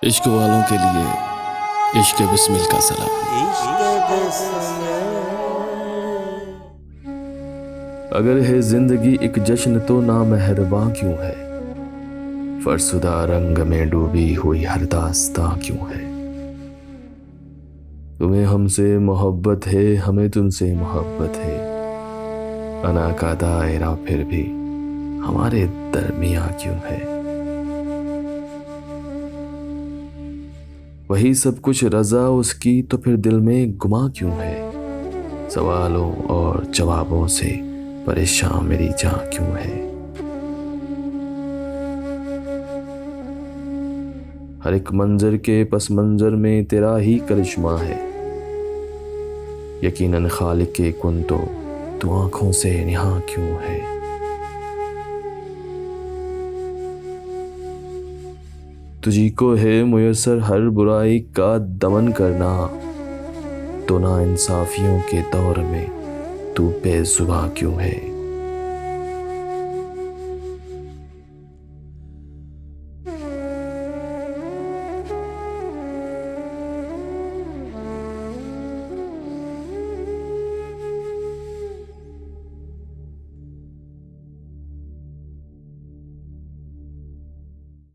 इश्क वालों के लिए इश्क बिस्मिल का सलाम। अगर है जिंदगी एक जश्न तो नामहरबां क्यों है, फरसुदा रंग में डूबी हुई हर दास्तां क्यों है। तुम्हें हमसे मोहब्बत है, हमें तुमसे मोहब्बत है, अना का दायरा फिर भी हमारे दरमियां क्यों है। वही सब कुछ रजा उसकी तो फिर दिल में गुमा क्यों है। सवालों और जवाबों से परेशान मेरी जान क्यों है। हर एक मंजर के पस मंजर में तेरा ही करिश्मा है। यकीनन खालिक के कुन तो तू आंखों से निहा क्यों है। तुझी को है मुयस्सर हर बुराई का दमन करना, तो ना इंसाफियों के दौर में तू बेजुबां क्यों है।